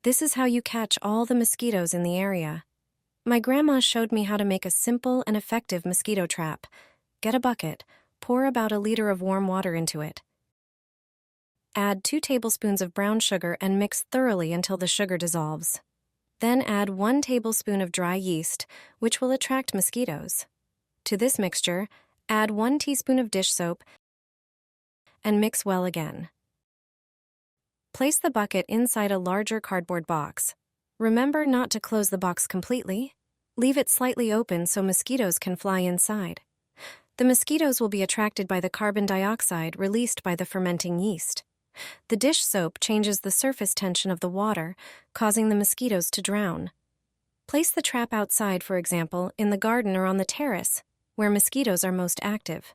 This is how you catch all the mosquitoes in the area. My grandma showed me how to make a simple and effective mosquito trap. Get a bucket, pour about a liter of warm water into it. Add 2 tablespoons of brown sugar and mix thoroughly until the sugar dissolves. Then add 1 tablespoon of dry yeast, which will attract mosquitoes. To this mixture, add 1 teaspoon of dish soap and mix well again. Place the bucket inside a larger cardboard box. Remember not to close the box completely. Leave it slightly open so mosquitoes can fly inside. The mosquitoes will be attracted by the carbon dioxide released by the fermenting yeast. The dish soap changes the surface tension of the water, causing the mosquitoes to drown. Place the trap outside, for example, in the garden or on the terrace, where mosquitoes are most active.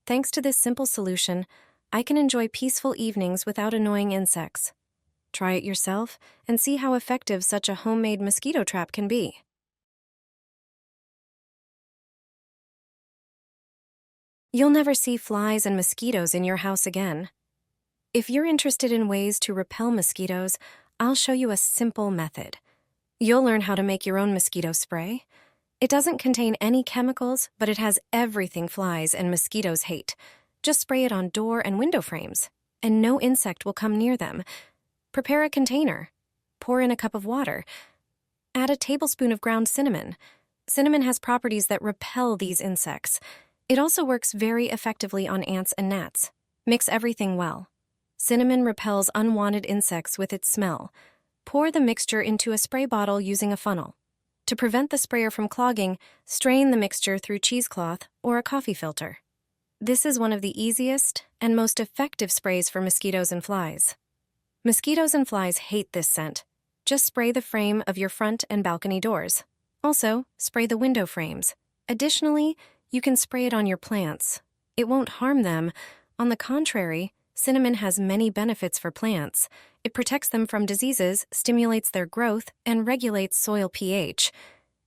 Thanks to this simple solution, I can enjoy peaceful evenings without annoying insects. Try it yourself and see how effective such a homemade mosquito trap can be. You'll never see flies and mosquitoes in your house again. If you're interested in ways to repel mosquitoes, I'll show you a simple method. You'll learn how to make your own mosquito spray. It doesn't contain any chemicals, but it has everything flies and mosquitoes hate. Just spray it on door and window frames, and no insect will come near them. Prepare a container. Pour in a cup of water. Add a tablespoon of ground cinnamon. Cinnamon has properties that repel these insects. It also works very effectively on ants and gnats. Mix everything well. Cinnamon repels unwanted insects with its smell. Pour the mixture into a spray bottle using a funnel. To prevent the sprayer from clogging, strain the mixture through cheesecloth or a coffee filter. This is one of the easiest and most effective sprays for mosquitoes and flies. Mosquitoes and flies hate this scent. Just spray the frame of your front and balcony doors. Also, spray the window frames. Additionally, you can spray it on your plants. It won't harm them. On the contrary, cinnamon has many benefits for plants. It protects them from diseases, stimulates their growth, and regulates soil pH.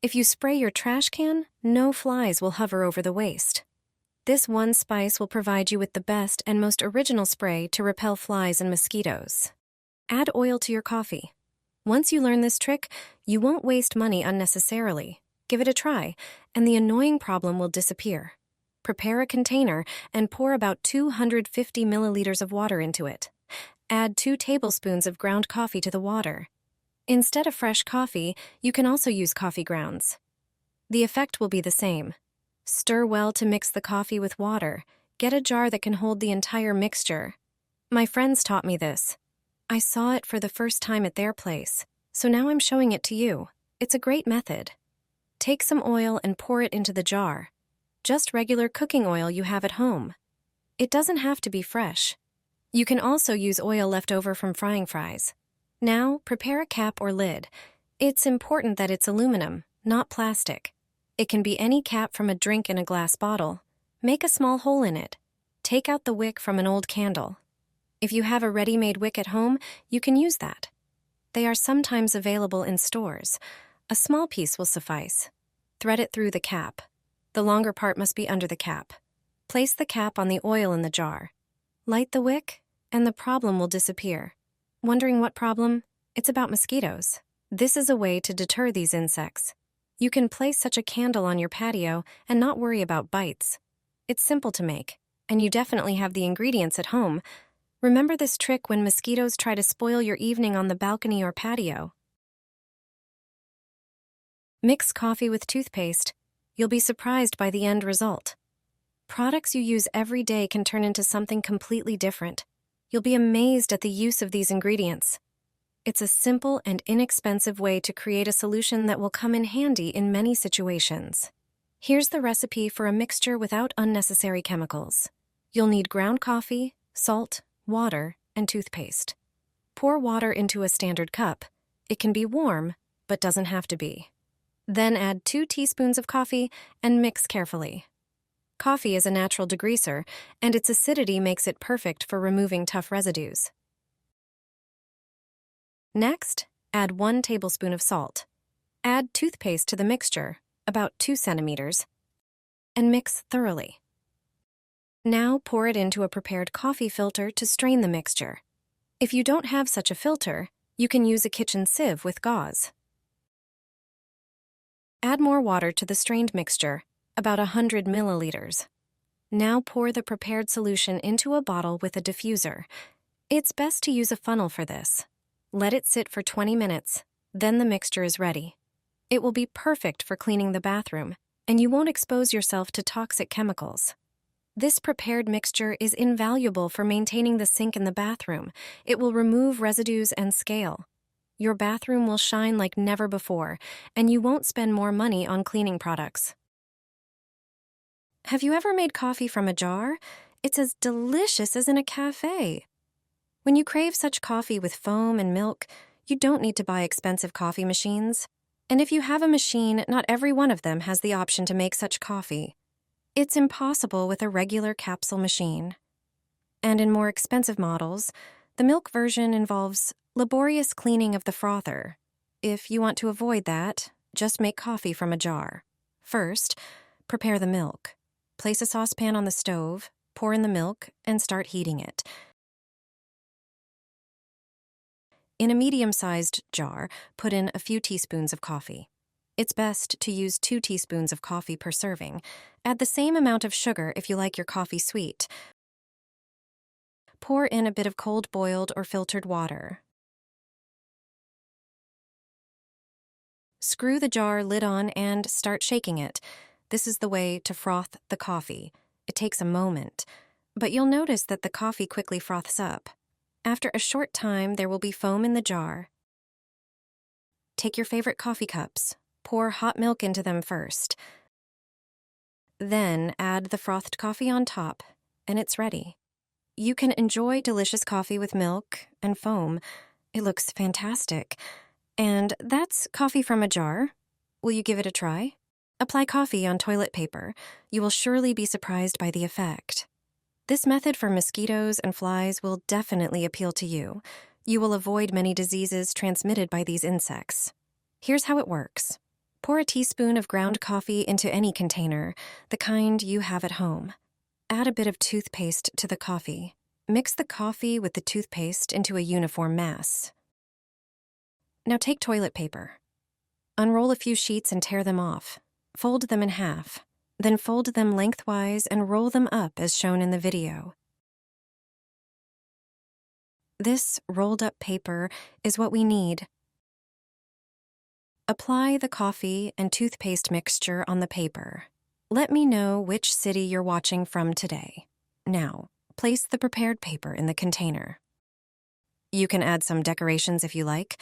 If you spray your trash can, no flies will hover over the waste. This one spice will provide you with the best and most original spray to repel flies and mosquitoes. Add oil to your coffee. Once you learn this trick, you won't waste money unnecessarily. Give it a try, and the annoying problem will disappear. Prepare a container and pour about 250 milliliters of water into it. Add 2 tablespoons of ground coffee to the water. Instead of fresh coffee, you can also use coffee grounds. The effect will be the same. Stir well to mix the coffee with water. Get a jar that can hold the entire mixture. My friends taught me this. I saw it for the first time at their place, so now I'm showing it to you. It's a great method. Take some oil and pour it into the jar. Just regular cooking oil you have at home. It doesn't have to be fresh. You can also use oil left over from frying fries. Now, prepare a cap or lid. It's important that it's aluminum, not plastic. It can be any cap from a drink in a glass bottle. Make a small hole in it. Take out the wick from an old candle. If you have a ready-made wick at home, you can use that. They are sometimes available in stores. A small piece will suffice. Thread it through the cap. The longer part must be under the cap. Place the cap on the oil in the jar. Light the wick, and the problem will disappear. Wondering what problem? It's about mosquitoes. This is a way to deter these insects. You can place such a candle on your patio and not worry about bites. It's simple to make, and you definitely have the ingredients at home. Remember this trick when mosquitoes try to spoil your evening on the balcony or patio. Mix coffee with toothpaste. You'll be surprised by the end result. Products you use every day can turn into something completely different. You'll be amazed at the use of these ingredients. It's a simple and inexpensive way to create a solution that will come in handy in many situations. Here's the recipe for a mixture without unnecessary chemicals. You'll need ground coffee, salt, water, and toothpaste. Pour water into a standard cup. It can be warm, but doesn't have to be. Then add 2 teaspoons of coffee and mix carefully. Coffee is a natural degreaser, and its acidity makes it perfect for removing tough residues. Next, add 1 tablespoon of salt. Add toothpaste to the mixture, about 2 centimeters, and mix thoroughly. Now pour it into a prepared coffee filter to strain the mixture. If you don't have such a filter, you can use a kitchen sieve with gauze. Add more water to the strained mixture, about 100 milliliters. Now pour the prepared solution into a bottle with a diffuser. It's best to use a funnel for this. Let it sit for 20 minutes, then the mixture is ready. It will be perfect for cleaning the bathroom, and you won't expose yourself to toxic chemicals. This prepared mixture is invaluable for maintaining the sink in the bathroom. It will remove residues and scale. Your bathroom will shine like never before, and you won't spend more money on cleaning products. Have you ever made coffee from a jar? It's as delicious as in a cafe. When you crave such coffee with foam and milk, you don't need to buy expensive coffee machines. And if you have a machine, not every one of them has the option to make such coffee. It's impossible with a regular capsule machine. And in more expensive models, the milk version involves laborious cleaning of the frother. If you want to avoid that, just make coffee from a jar. First, prepare the milk. Place a saucepan on the stove, pour in the milk, and start heating it. In a medium-sized jar, put in a few teaspoons of coffee. It's best to use 2 teaspoons of coffee per serving. Add the same amount of sugar if you like your coffee sweet. Pour in a bit of cold boiled or filtered water. Screw the jar lid on and start shaking it. This is the way to froth the coffee. It takes a moment, but you'll notice that the coffee quickly froths up. After a short time, there will be foam in the jar. Take your favorite coffee cups. Pour hot milk into them first. Then add the frothed coffee on top, and it's ready. You can enjoy delicious coffee with milk and foam. It looks fantastic. And that's coffee from a jar. Will you give it a try? Apply coffee on toilet paper. You will surely be surprised by the effect. This method for mosquitoes and flies will definitely appeal to you. You will avoid many diseases transmitted by these insects. Here's how it works. Pour a teaspoon of ground coffee into any container, the kind you have at home. Add a bit of toothpaste to the coffee. Mix the coffee with the toothpaste into a uniform mass. Now take toilet paper. Unroll a few sheets and tear them off. Fold them in half. Then fold them lengthwise and roll them up as shown in the video. This rolled up paper is what we need. Apply the coffee and toothpaste mixture on the paper. Let me know which city you're watching from today. Now, place the prepared paper in the container. You can add some decorations if you like.